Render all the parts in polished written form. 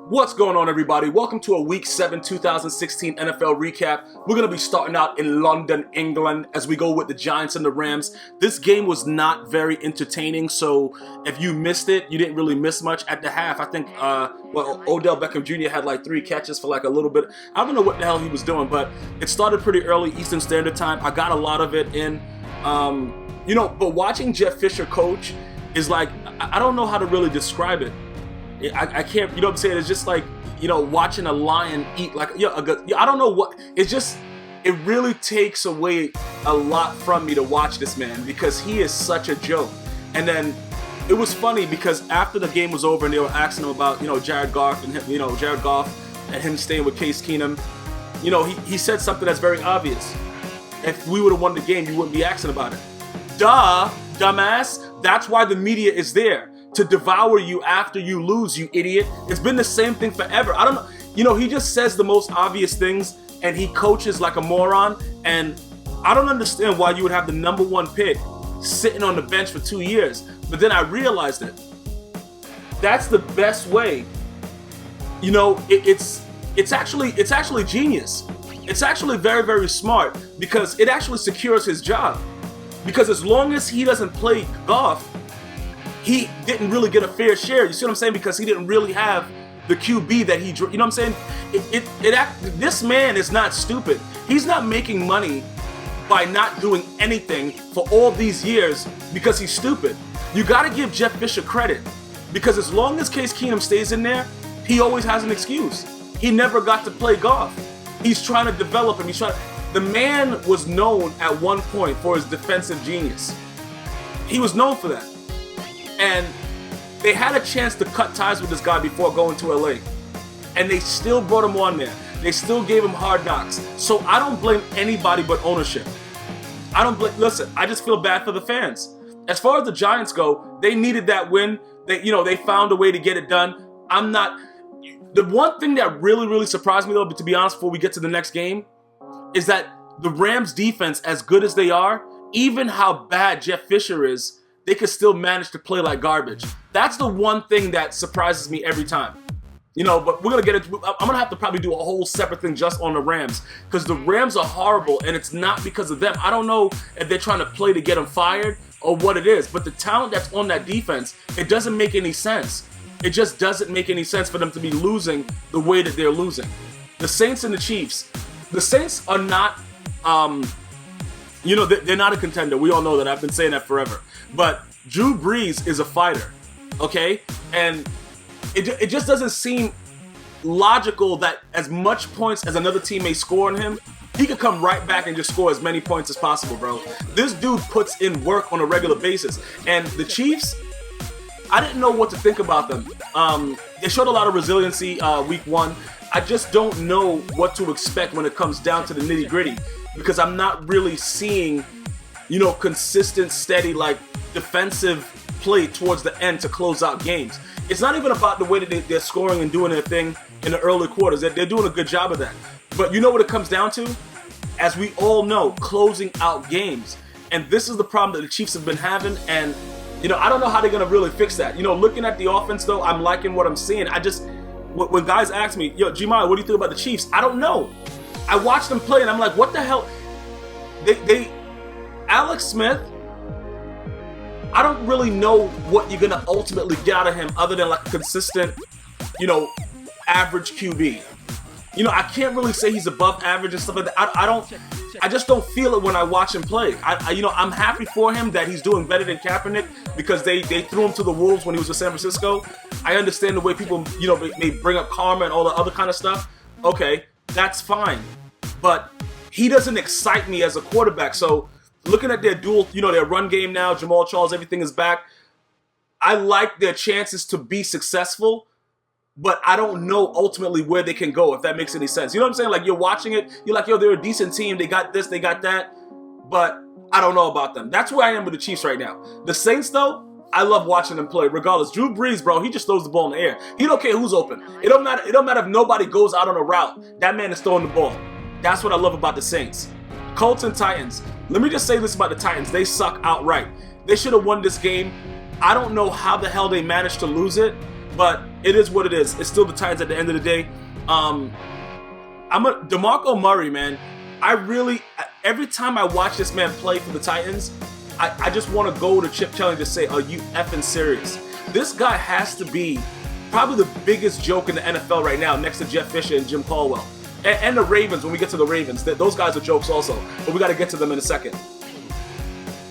What's going on, everybody? Welcome to a Week 7 2016 NFL recap. We're going to be starting out in London, England, as we go with the Giants and the Rams. This game was not very entertaining, so if you missed it, you didn't really miss much. At the half, I think, Odell Beckham Jr. had like 3 catches for like a little bit. I don't know what the hell he was doing, but it started pretty early Eastern Standard Time. I got a lot of it in. But watching Jeff Fisher coach is like, I don't know how to really describe it. I can't, you know what I'm saying? It's just like, watching a lion eat like, I don't know what, it really takes away a lot from me to watch this man because he is such a joke. And then it was funny because after the game was over and they were asking him about, Jared Goff and him staying with Case Keenum, he said something that's very obvious. If we would have won the game, you wouldn't be asking about it. Duh, dumbass. That's why the media is there. To devour you after you lose, you idiot. It's been the same thing forever. I don't know. He just says the most obvious things and he coaches like a moron. And I don't understand why you would have the number 1 pick sitting on the bench for 2 years. But then I realized it. That's the best way. It's actually genius. It's actually very, very smart because it actually secures his job. Because as long as he doesn't play golf, he didn't really get a fair share. You see what I'm saying? Because he didn't really have the QB that he, you know what I'm saying? This man is not stupid. He's not making money by not doing anything for all these years because he's stupid. You got to give Jeff Fisher credit because as long as Case Keenum stays in there, he always has an excuse. He never got to play golf. He's trying to develop him. The man was known at one point for his defensive genius. He was known for that. And they had a chance to cut ties with this guy before going to LA. And they still brought him on there. They still gave him hard knocks. So I don't blame anybody but ownership. Listen, I just feel bad for the fans. As far as the Giants go, they needed that win. They found a way to get it done. The one thing that really, really surprised me though, but to be honest, before we get to the next game, is that the Rams defense, as good as they are, even how bad Jeff Fisher is, they could still manage to play like garbage. That's the one thing that surprises me every time. But we're going to get into, I'm going to have to probably do a whole separate thing just on the Rams because the Rams are horrible and it's not because of them. I don't know if they're trying to play to get them fired or what it is, but the talent that's on that defense, it doesn't make any sense. It just doesn't make any sense for them to be losing the way that they're losing. The Saints and the Chiefs. The Saints are not, they're not a contender. We all know that. I've been saying that forever. But Drew Brees is a fighter, okay? And it just doesn't seem logical that as much points as another team may score on him, he could come right back and just score as many points as possible, bro. This dude puts in work on a regular basis. And the Chiefs, I didn't know what to think about them. They showed a lot of resiliency week 1. I just don't know what to expect when it comes down to the nitty-gritty because I'm not really seeing, consistent, steady, like, defensive play towards the end to close out games. It's not even about the way that they're scoring and doing their thing in the early quarters. They're doing a good job of that. But you know what it comes down to? As we all know, closing out games. And this is the problem that the Chiefs have been having. And, I don't know how they're going to really fix that. Looking at the offense, though, I'm liking what I'm seeing. When guys ask me, Gmias, what do you think about the Chiefs? I don't know. I watch them play and I'm like, what the hell? Alex Smith, I don't really know what you're going to ultimately get out of him other than like a consistent, average QB. I can't really say he's above average and stuff like that. I just don't feel it when I watch him play. I'm happy for him that he's doing better than Kaepernick because they threw him to the wolves when he was with San Francisco. I understand the way people, may bring up karma and all the other kind of stuff. Okay, that's fine. But he doesn't excite me as a quarterback. So looking at their their run game now, Jamal Charles, everything is back. I like their chances to be successful, but I don't know ultimately where they can go, if that makes any sense. You know what I'm saying? Like, you're watching it, you're like, they're a decent team. They got this, they got that. But I don't know about them. That's where I am with the Chiefs right now. The Saints, though, I love watching them play. Regardless, Drew Brees, bro, he just throws the ball in the air. He don't care who's open. It don't matter if nobody goes out on a route. That man is throwing the ball. That's what I love about the Saints. Colts and Titans. Let me just say this about the Titans. They suck outright. They should have won this game. I don't know how the hell they managed to lose it. But it is what it is. It's still the Titans at the end of the day. DeMarco Murray, man. Every time I watch this man play for the Titans, I just want to go to Chip Kelly and just say, are you effing serious? This guy has to be probably the biggest joke in the NFL right now, next to Jeff Fisher and Jim Caldwell. And the Ravens, when we get to the Ravens. Those guys are jokes also, but we got to get to them in a second.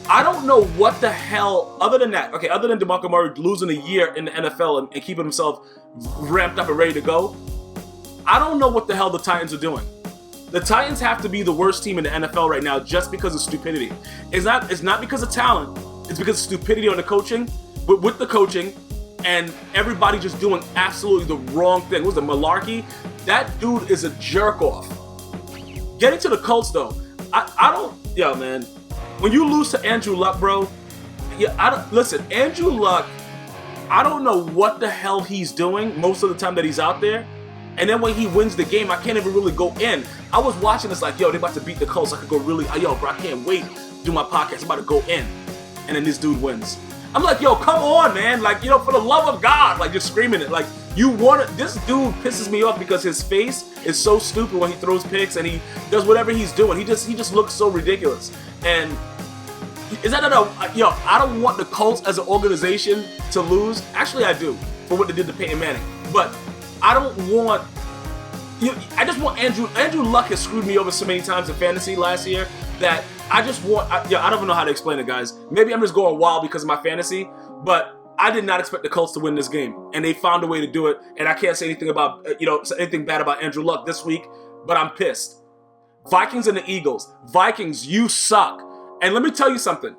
I don't know what the hell, other than that, okay, other than DeMarco Murray losing a year in the NFL and keeping himself ramped up and ready to go, I don't know what the hell the Titans are doing. The Titans have to be the worst team in the NFL right now just because of stupidity. It's not because of talent. It's because of stupidity on the coaching, with the coaching, and everybody just doing absolutely the wrong thing. What was it, malarkey? That dude is a jerk off. Getting to the Colts though, yo man, when you lose to Andrew Luck, bro, listen, Andrew Luck, I don't know what the hell he's doing most of the time that he's out there. And then when he wins the game, I can't even really go in. I was watching this like, yo, they're about to beat the Colts. I could go really, yo, bro, I can't wait to do my podcast. I'm about to go in. And then this dude wins. I'm like, yo, come on, man. Like, for the love of God, like, just screaming it. Like, this dude pisses me off because his face is so stupid when he throws picks and he does whatever he's doing. He just looks so ridiculous. And I don't want the Colts as an organization to lose. Actually, I do, for what they did to Peyton Manning. But I don't want, I just want Andrew Luck has screwed me over so many times in fantasy last year that I just want, I don't even know how to explain it, guys. Maybe I'm just going wild because of my fantasy, but I did not expect the Colts to win this game, and they found a way to do it, and I can't say anything about, anything bad about Andrew Luck this week, but I'm pissed. Vikings and the Eagles. Vikings, you suck. And let me tell you something.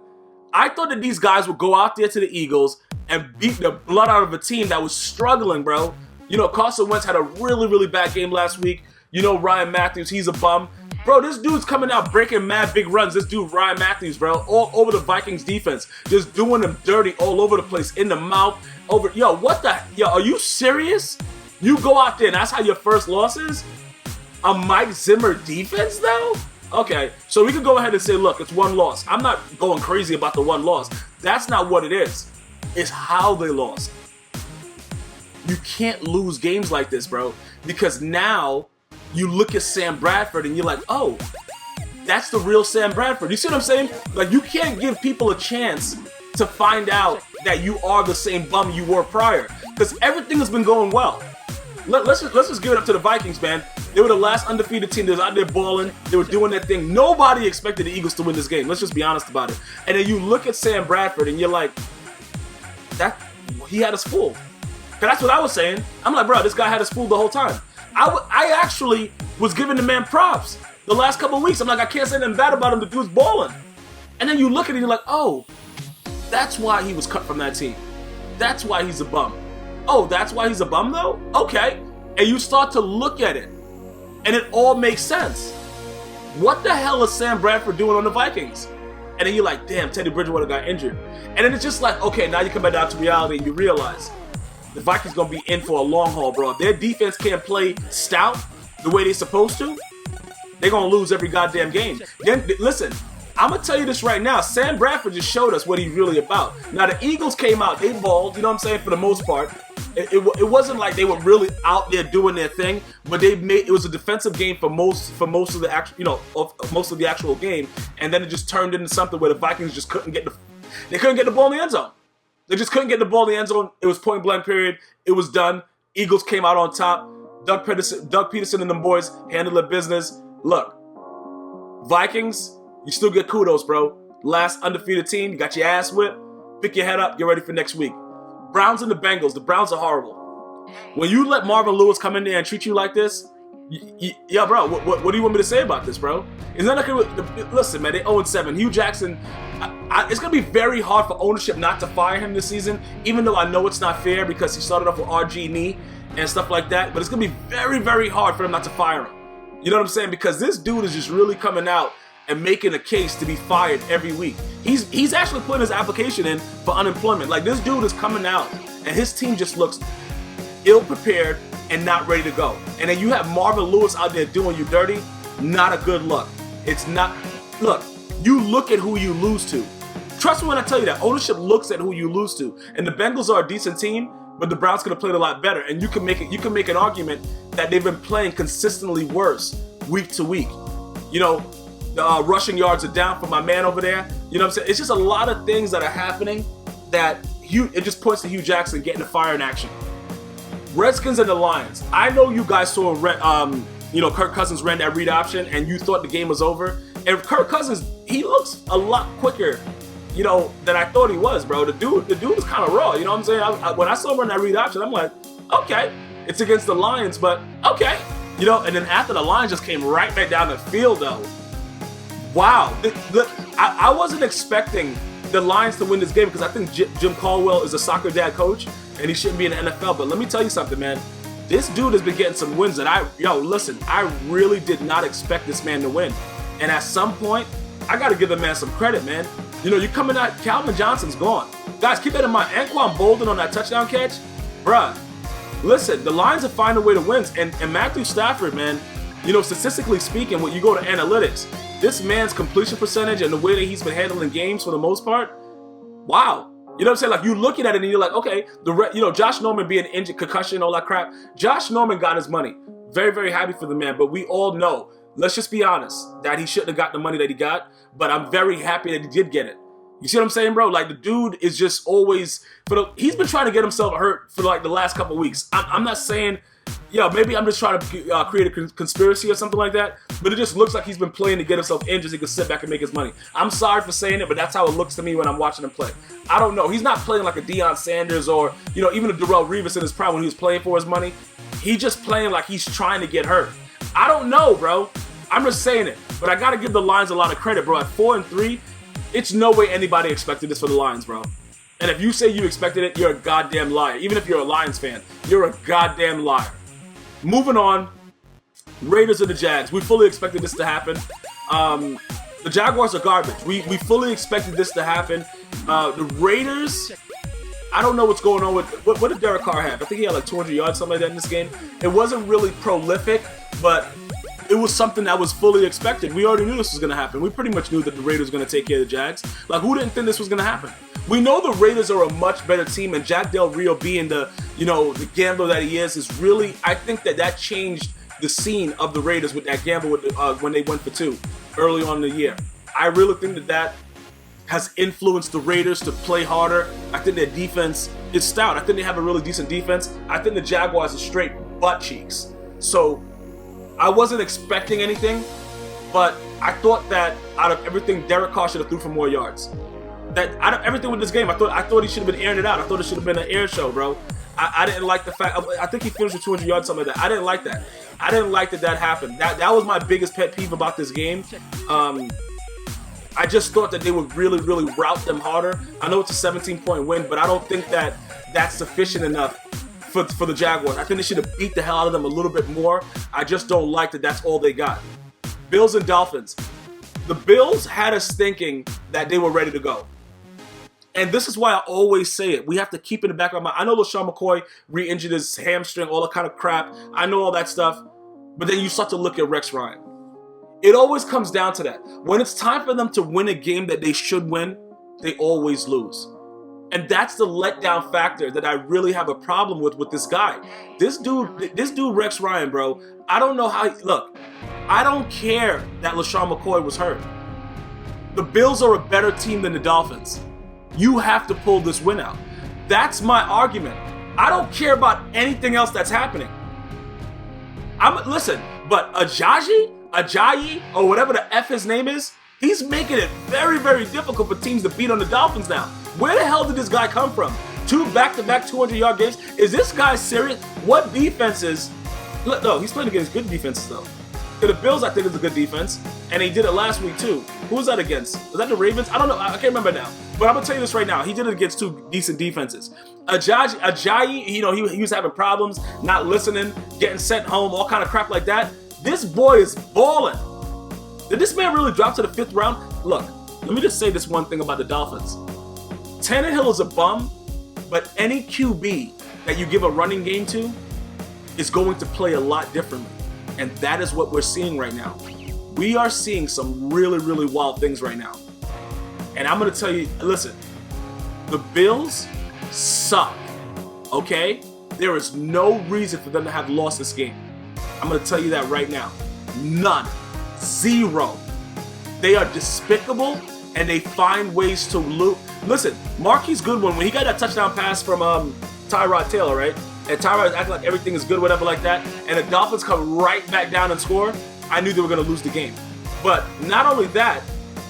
I thought that these guys would go out there to the Eagles and beat the blood out of a team that was struggling, bro. Carson Wentz had a really, really bad game last week. Ryan Matthews, he's a bum. Bro, this dude's coming out breaking mad big runs. This dude, Ryan Matthews, bro, all over the Vikings defense. Just doing them dirty all over the place, in the mouth, are you serious? You go out there and that's how your first loss is? A Mike Zimmer defense, though? Okay, so we can go ahead and say, look, it's one loss. I'm not going crazy about the one loss. That's not what it is. It's how they lost. You can't lose games like this, bro, because now you look at Sam Bradford and you're like, oh, that's the real Sam Bradford. You see what I'm saying? Like, you can't give people a chance to find out that you are the same bum you were prior, because everything has been going well. Let's just give it up to the Vikings, man. They were the last undefeated team that was out there balling. They were doing their thing. Nobody expected the Eagles to win this game. Let's just be honest about it. And then you look at Sam Bradford and you're like, he had us fooled. That's what I was saying. I'm like, bro, this guy had us fooled the whole time. I actually was giving the man props the last couple of weeks. I'm like, I can't say nothing bad about him. The dude's balling. And then you look at it and you're like, oh, that's why he was cut from that team. That's why he's a bum. Oh, that's why he's a bum, though? Okay. And you start to look at it, and it all makes sense. What the hell is Sam Bradford doing on the Vikings? And then you're like, damn, Teddy Bridgewater got injured. And then it's just like, okay, now you come back down to reality and you realize the Vikings going to be in for a long haul, bro. If their defense can't play stout the way they're supposed to, they're going to lose every goddamn game. Then, listen, I'm going to tell you this right now. Sam Bradford just showed us what he's really about. Now, the Eagles came out. They balled, you know what I'm saying, for the most part. It wasn't like they were really out there doing their thing, but it was a defensive game for most of the actual, most of the actual game, and then it just turned into something where the Vikings just couldn't get the ball in the end zone. They just couldn't get the ball in the end zone. It was point blank period. It was done. Eagles came out on top. Doug Peterson and them boys handled their business. Look, Vikings, you still get kudos, bro. Last undefeated team, you got your ass whipped. Pick your head up. Get ready for next week. Browns and the Bengals. The Browns are horrible. When you let Marvin Lewis come in there and treat you like this, yeah, bro, what do you want me to say about this, bro? It's not like, listen, man, they 0-7. Hugh Jackson, it's going to be very hard for ownership not to fire him this season, even though I know it's not fair because he started off with RG knee and stuff like that, but it's going to be very, very hard for them not to fire him. You know what I'm saying? Because this dude is just really coming out and making a case to be fired every week. He's actually putting his application in for unemployment. Like, this dude is coming out, and his team just looks ill-prepared and not ready to go. And then you have Marvin Lewis out there doing you dirty. Not a good look. It's not. Look, you look at who you lose to. Trust me when I tell you that. Ownership looks at who you lose to. And the Bengals are a decent team, but the Browns could have played a lot better. And you can make an argument that they've been playing consistently worse week to week. You know, the rushing yards are down for my man over there. You know what I'm saying? It's just a lot of things that are happening that it just points to Hugh Jackson getting the fire in action. Redskins and the Lions. I know you guys saw Kirk Cousins ran that read option and you thought the game was over. And Kirk Cousins, he looks a lot quicker, you know, than I thought he was, bro. The dude is kind of raw. You know what I'm saying? When I saw him run that read option, I'm like, okay, it's against the Lions, but okay. You know, and then after the Lions just came right back down the field, though. Wow. I wasn't expecting the Lions to win this game because I think Jim Caldwell is a soccer dad coach and he shouldn't be in the NFL. But let me tell you something, man. This dude has been getting some wins that I really did not expect this man to win. And at some point, I got to give the man some credit, man. You know, you're coming out, Calvin Johnson's gone. Guys, keep that in mind. Anquan Bolden on that touchdown catch, bruh. Listen, the Lions are finding a way to win. And Matthew Stafford, man, you know, statistically speaking, when you go to analytics, this man's completion percentage and the way that he's been handling games for the most part, wow. You know what I'm saying? Like, you looking at it and you're like, okay, Josh Norman being injured, concussion, all that crap. Josh Norman got his money. Very, very happy for the man. But we all know, let's just be honest, that he shouldn't have got the money that he got. But I'm very happy that he did get it. You see what I'm saying, bro? Like, the dude is just always, he's been trying to get himself hurt for like the last couple of weeks. I'm not saying, maybe I'm just trying to create a conspiracy or something like that. But it just looks like he's been playing to get himself injured so he can sit back and make his money. I'm sorry for saying it, but that's how it looks to me when I'm watching him play. I don't know. He's not playing like a Deion Sanders or, even a Darrelle Revis in his prime when he was playing for his money. He's just playing like he's trying to get hurt. I don't know, bro. I'm just saying it. But I got to give the Lions a lot of credit, bro. At 4-3, it's no way anybody expected this for the Lions, bro. And if you say you expected it, you're a goddamn liar. Even if you're a Lions fan, you're a goddamn liar. Moving on, Raiders and the Jags. We fully expected this to happen. The Jaguars are garbage. We fully expected this to happen. The Raiders, I don't know what's going on with... What did Derek Carr have? I think he had like 200 yards, something like that in this game. It wasn't really prolific, but it was something that was fully expected. We already knew this was going to happen. We pretty much knew that the Raiders were going to take care of the Jags. Like, who didn't think this was going to happen? We know the Raiders are a much better team, and Jack Del Rio being the gambler that he is really... I think that changed the scene of the Raiders with that gamble when they went for 2 early on in the year. I really think that has influenced the Raiders to play harder. I think their defense is stout. I think they have a really decent defense. I think the Jaguars are straight butt cheeks. So I wasn't expecting anything, but I thought that out of everything, Derek Carr should have threw for more yards. That out of everything with this game, I thought he should have been airing it out. I thought it should have been an air show, bro. I didn't like the fact. I think he finished with 200 yards, something like that. I didn't like that. I didn't like that happened. That was my biggest pet peeve about this game. I just thought that they would really, really rout them harder. I know it's a 17-point win, but I don't think that that's sufficient enough for the Jaguars. I think they should have beat the hell out of them a little bit more. I just don't like that that's all they got. Bills and Dolphins. The Bills had us thinking that they were ready to go. And this is why I always say it. We have to keep in the back of our mind. I know LaShawn McCoy re-injured his hamstring, all that kind of crap. I know all that stuff. But then you start to look at Rex Ryan. It always comes down to that. When it's time for them to win a game that they should win, they always lose. And that's the letdown factor that I really have a problem with this guy. This dude Rex Ryan, bro, I don't know how... Look, I don't care that LaShawn McCoy was hurt. The Bills are a better team than the Dolphins. You have to pull this win out. That's my argument. I don't care about anything else that's happening. Listen, but Ajayi, or whatever the F his name is, he's making it very, very difficult for teams to beat on the Dolphins now. Where the hell did this guy come from? 2 back-to-back 200-yard games? Is this guy serious? What defenses? Look, no, he's playing against good defenses, though. The Bills, I think, is a good defense, and he did it last week, too. Who was that against? Was that the Ravens? I don't know. I can't remember now. But I'm going to tell you this right now. He did it against 2 decent defenses. Ajayi, he was having problems, not listening, getting sent home, all kind of crap like that. This boy is balling. Did this man really drop to the 5th round? Look, let me just say this one thing about the Dolphins. Tannehill is a bum, but any QB that you give a running game to is going to play a lot differently. And that is what we're seeing right now. We are seeing some really, really wild things right now. And I'm going to tell you, listen, the Bills suck. okay? There is no reason for them to have lost this game. I'm going to tell you that right now. None. Zero. They are despicable, and they find ways to lose. Listen, Marquise Goodwin, when he got that touchdown pass from Tyrod Taylor, right? And Tyrod is acting like everything is good, whatever like that, and the Dolphins come right back down and score, I knew they were going to lose the game. But not only that,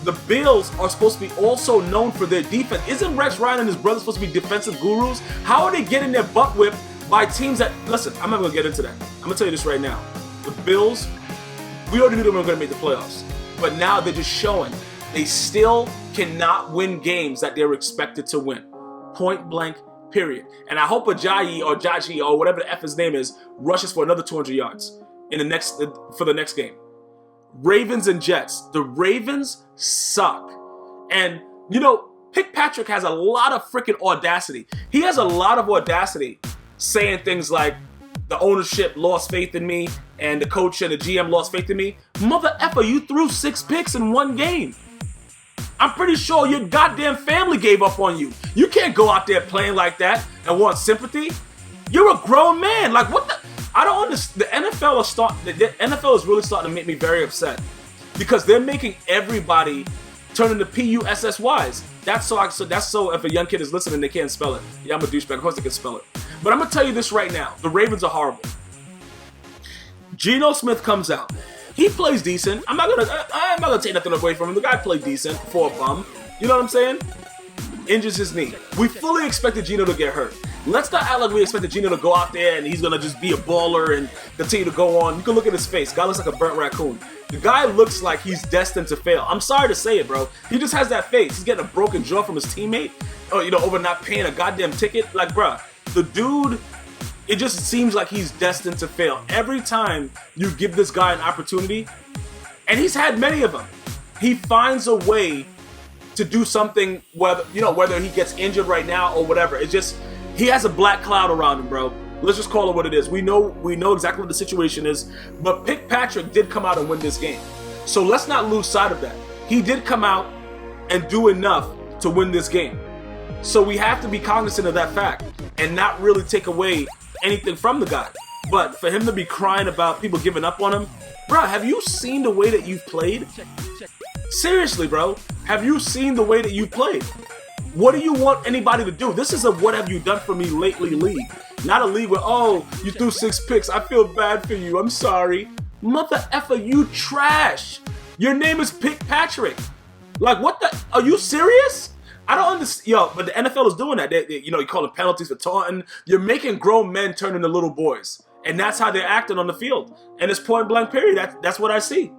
the Bills are supposed to be also known for their defense. Isn't Rex Ryan and his brother supposed to be defensive gurus? How are they getting their butt whipped by teams that, listen, I'm not going to get into that. I'm going to tell you this right now. The Bills, we already knew they were going to make the playoffs. But now they're just showing they still cannot win games that they're expected to win. Point blank, period. And I hope Ajayi or Jaji or whatever the F his name is rushes for another 200 yards for the next game. Ravens and Jets. The Ravens suck. And, you know, Patrick has a lot of freaking audacity. He has a lot of audacity saying things like, the ownership lost faith in me, and the coach and the GM lost faith in me. Mother effer, you threw 6 picks in one game. I'm pretty sure your goddamn family gave up on you. You can't go out there playing like that and want sympathy. You're a grown man. Like, what the? I don't understand. The NFL is really starting to make me very upset because they're making everybody turn into PUSSYs. That's so if a young kid is listening, they can't spell it. Yeah, I'm a douchebag. Of course they can spell it. But I'm going to tell you this right now. The Ravens are horrible. Geno Smith comes out. He plays decent. I'm not gonna take nothing away from him. The guy played decent for a bum. You know what I'm saying? Injures his knee. We fully expected Geno to get hurt. Let's not act like we expected Geno to go out there and he's gonna just be a baller and continue to go on. You can look at his face. Guy looks like a burnt raccoon. The guy looks like he's destined to fail. I'm sorry to say it, bro. He just has that face. He's getting a broken jaw from his teammate, or, you know, over not paying a goddamn ticket. Like, bruh, the dude, it just seems like he's destined to fail. Every time you give this guy an opportunity, and he's had many of them, he finds a way to do something, whether he gets injured right now or whatever. It's just, he has a black cloud around him, bro. Let's just call it what it is. We know exactly what the situation is, but Patrick did come out and win this game. So let's not lose sight of that. He did come out and do enough to win this game. So we have to be cognizant of that fact and not really take away anything from the guy. But for him to be crying about people giving up on him, bro, have you seen the way that you've played? Seriously, bro, have you seen the way that you played? What do you want anybody to do? This is a what have you done for me lately league. Not a league where, oh, you threw 6 picks. I feel bad for you. I'm sorry. Mother effer, you trash. Your name is Patrick. Like, what the? Are you serious? I don't understand. Yo, but the NFL is doing that. You call it penalties for taunting. You're making grown men turn into little boys. And that's how they're acting on the field. And it's point blank period. That's what I see.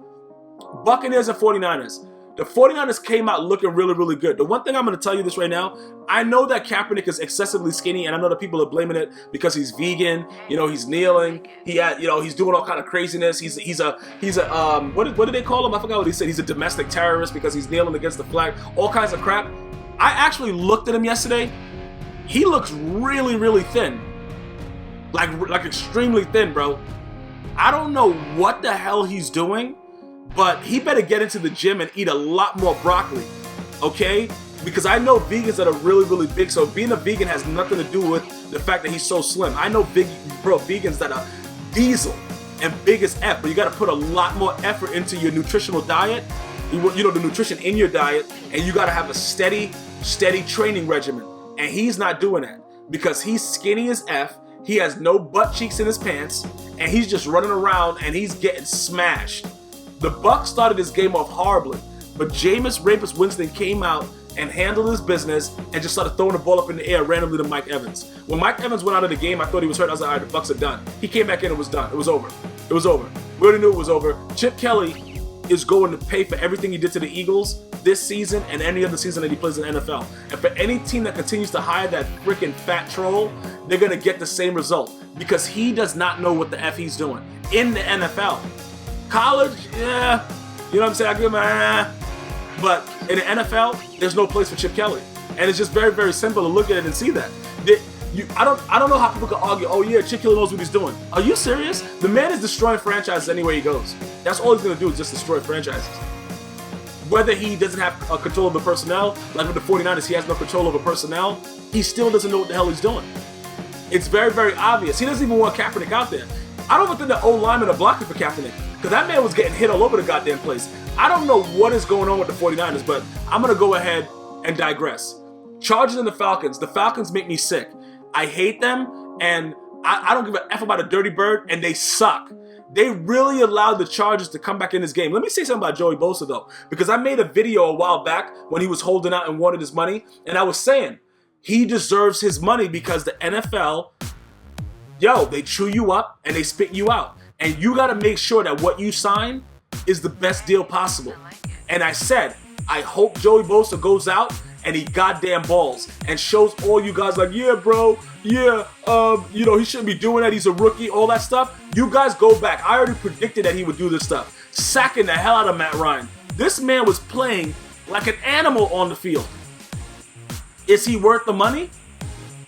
Buccaneers and 49ers. The 49ers came out looking really, really good. The one thing I'm going to tell you this right now, I know that Kaepernick is excessively skinny, and I know that people are blaming it because he's vegan. You know, he's kneeling. He's doing all kind of craziness. He's a what did they call him? I forgot what he said. He's a domestic terrorist because he's kneeling against the flag. All kinds of crap. I actually looked at him yesterday. He looks really, really thin. Like extremely thin, bro. I don't know what the hell he's doing, but he better get into the gym and eat a lot more broccoli, okay? Because I know vegans that are really, really big, so being a vegan has nothing to do with the fact that he's so slim. I know vegans that are diesel and big as F, but you gotta put a lot more effort into your nutritional diet, the nutrition in your diet, and you gotta have a steady training regimen. And he's not doing that because he's skinny as F, he has no butt cheeks in his pants, and he's just running around and he's getting smashed. The Bucs started this game off horribly, but Jameis Rapist Winston came out and handled his business and just started throwing the ball up in the air randomly to Mike Evans. When Mike Evans went out of the game, I thought he was hurt. I was like, all right, the Bucs are done. He came back in, it was done. It was over. It was over. We already knew it was over. Chip Kelly is going to pay for everything he did to the Eagles this season and any other season that he plays in the NFL. And for any team that continues to hire that freaking fat troll, they're going to get the same result because he does not know what the F he's doing in the NFL. College, yeah, you know what I'm saying? I give him but in the NFL, there's no place for Chip Kelly, and it's just very, very simple to look at it and see that. I don't know how people can argue. Oh yeah, Chip Kelly knows what he's doing. Are you serious? The man is destroying franchises anywhere he goes. That's all he's gonna do is just destroy franchises. Whether he doesn't have control of the personnel, like with the 49ers, he has no control over personnel. He still doesn't know what the hell he's doing. It's very, very obvious. He doesn't even want Kaepernick out there. I don't even think the O-linemen are blocking for Kaepernick because that man was getting hit all over the goddamn place. I don't know what is going on with the 49ers, but I'm going to go ahead and digress. Chargers and the Falcons. The Falcons make me sick. I hate them, and I don't give a F about a dirty bird, and they suck. They really allowed the Chargers to come back in this game. Let me say something about Joey Bosa, though, because I made a video a while back when he was holding out and wanted his money, and I was saying he deserves his money because the NFL, they chew you up and they spit you out. And you got to make sure that what you sign is the best deal possible. And I said, I hope Joey Bosa goes out and he goddamn balls and shows all you guys like, yeah, bro, yeah, he shouldn't be doing that. He's a rookie, all that stuff. You guys go back. I already predicted that he would do this stuff. Sacking the hell out of Matt Ryan. This man was playing like an animal on the field. Is he worth the money?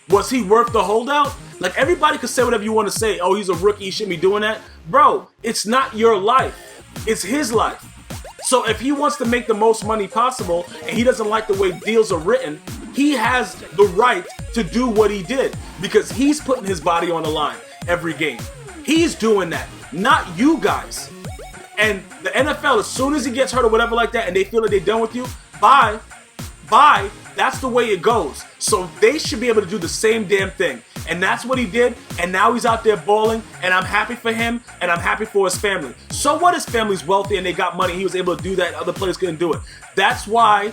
Was he worth the holdout? Like, everybody could say whatever you want to say. Oh, he's a rookie, he shouldn't be doing that. Bro, it's not your life. It's his life. So if he wants to make the most money possible and he doesn't like the way deals are written, he has the right to do what he did because he's putting his body on the line every game. He's doing that, not you guys. And the NFL, as soon as he gets hurt or whatever like that and they feel that they're done with you, bye. That's the way it goes. So they should be able to do the same damn thing. And that's what he did. And now he's out there balling. And I'm happy for him. And I'm happy for his family. So what? His family's wealthy and they got money. He was able to do that. Other players couldn't do it. That's why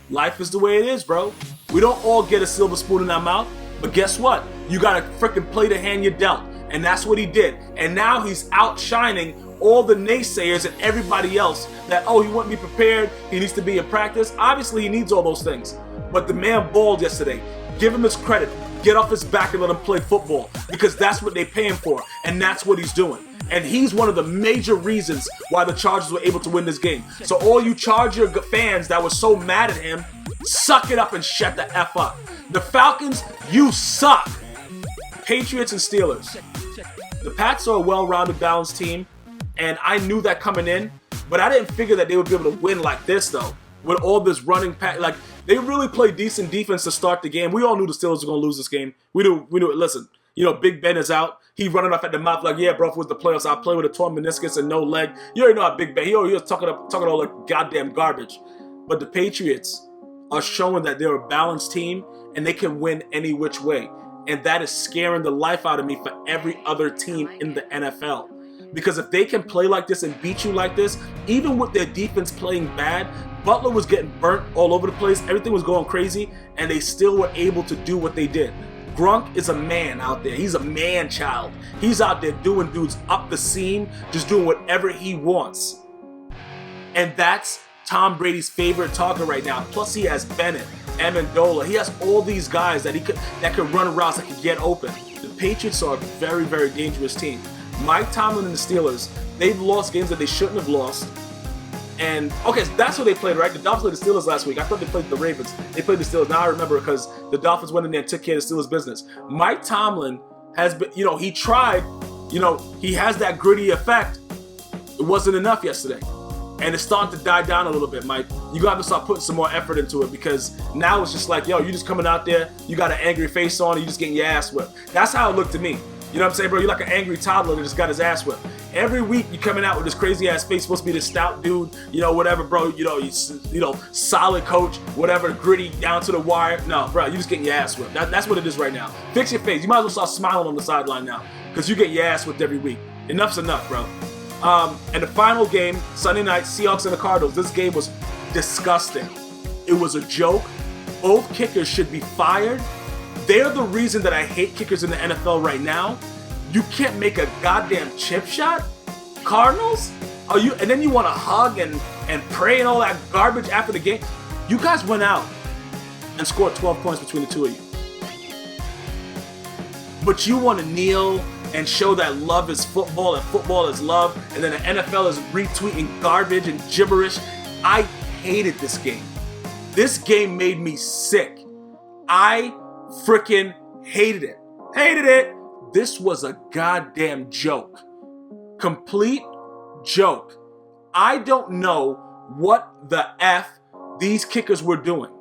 life is the way it is, bro. We don't all get a silver spoon in our mouth. But guess what? You got to freaking play the hand you're dealt. And that's what he did. And now he's outshining all the naysayers and everybody else that, he wouldn't be prepared, he needs to be in practice. Obviously, he needs all those things. But the man balled yesterday. Give him his credit. Get off his back and let him play football because that's what they pay him for, and that's what he's doing. And he's one of the major reasons why the Chargers were able to win this game. So all you Charger fans that were so mad at him, suck it up and shut the F up. The Falcons, you suck. Patriots and Steelers. The Pats are a well-rounded, balanced team. And I knew that coming in, but I didn't figure that they would be able to win like this, though. With all this running pack, like, they really played decent defense to start the game. We all knew the Steelers were going to lose this game. We knew it. Listen, Big Ben is out. He running off at the mouth like, yeah, bro, if it was the playoffs, I'll play with a torn meniscus and no leg. You already know how Big Ben, he was talking all like goddamn garbage. But the Patriots are showing that they're a balanced team and they can win any which way. And that is scaring the life out of me for every other team in the NFL. Because if they can play like this and beat you like this, even with their defense playing bad, Butler was getting burnt all over the place. Everything was going crazy, and they still were able to do what they did. Gronk is a man out there. He's a man-child. He's out there doing dudes up the seam, just doing whatever he wants. And that's Tom Brady's favorite target right now. Plus, he has Bennett, Amendola. He has all these guys that could run routes, that could get open. The Patriots are a very, very dangerous team. Mike Tomlin and the Steelers, they've lost games that they shouldn't have lost. And, okay, so that's what they played, right? The Dolphins played the Steelers last week. I thought they played the Ravens. They played the Steelers. Now I remember because the Dolphins went in there and took care of the Steelers' business. Mike Tomlin has been, he tried, he has that gritty effect. It wasn't enough yesterday. And it's starting to die down a little bit, Mike. You're going to have to start putting some more effort into it because now it's just like, you're just coming out there, you got an angry face on, and you're just getting your ass whipped. That's how it looked to me. You know what I'm saying, bro? You're like an angry toddler that just got his ass whipped. Every week you're coming out with this crazy ass face, supposed to be this stout dude, whatever, bro. Solid coach, whatever, gritty, down to the wire. No, bro, you just getting your ass whipped. That's what it is right now. Fix your face. You might as well start smiling on the sideline now because you get your ass whipped every week. Enough's enough, bro. And the final game, Sunday night, Seahawks and the Cardinals. This game was disgusting. It was a joke. Both kickers should be fired. They're the reason that I hate kickers in the NFL right now. You can't make a goddamn chip shot? Cardinals? And then you want to hug and pray and all that garbage after the game? You guys went out and scored 12 points between the two of you. But you want to kneel and show that love is football and football is love, and then the NFL is retweeting garbage and gibberish. I hated this game. This game made me sick. I freaking hated it. Hated it. This was a goddamn joke. Complete joke. I don't know what the F these kickers were doing.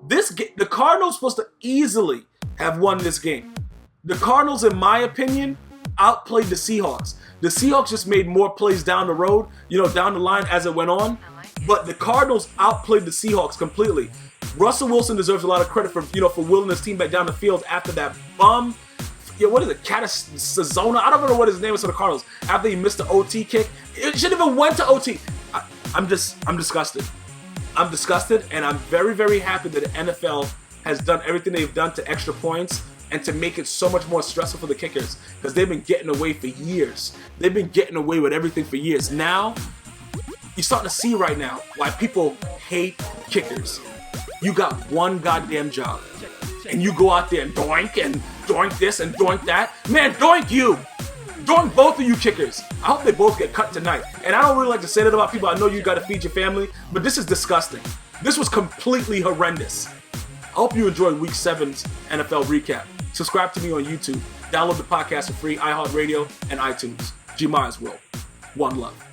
The Cardinals supposed to easily have won this game. The Cardinals, in my opinion, outplayed the Seahawks. The Seahawks just made more plays down the road, down the line as it went on. But the Cardinals outplayed the Seahawks completely. Russell Wilson deserves a lot of credit for wheeling his team back down the field after that bum. What is it? Catanzaro? I don't know what his name is for the Cardinals. After he missed the OT kick, it shouldn't even went to OT. I'm disgusted. I'm disgusted, and I'm very, very happy that the NFL has done everything they've done to extra points and to make it so much more stressful for the kickers, because they've been getting away for years. They've been getting away with everything for years. Now, you're starting to see right now why people hate kickers. You got one goddamn job, and you go out there and doink this and doink that. Man, doink you! Doink both of you kickers. I hope they both get cut tonight. And I don't really like to say that about people. I know you got to feed your family, but this is disgusting. This was completely horrendous. I hope you enjoyed Week 7's NFL recap. Subscribe to me on YouTube. Download the podcast for free, iHeartRadio, and iTunes. GmiasWorld. One love.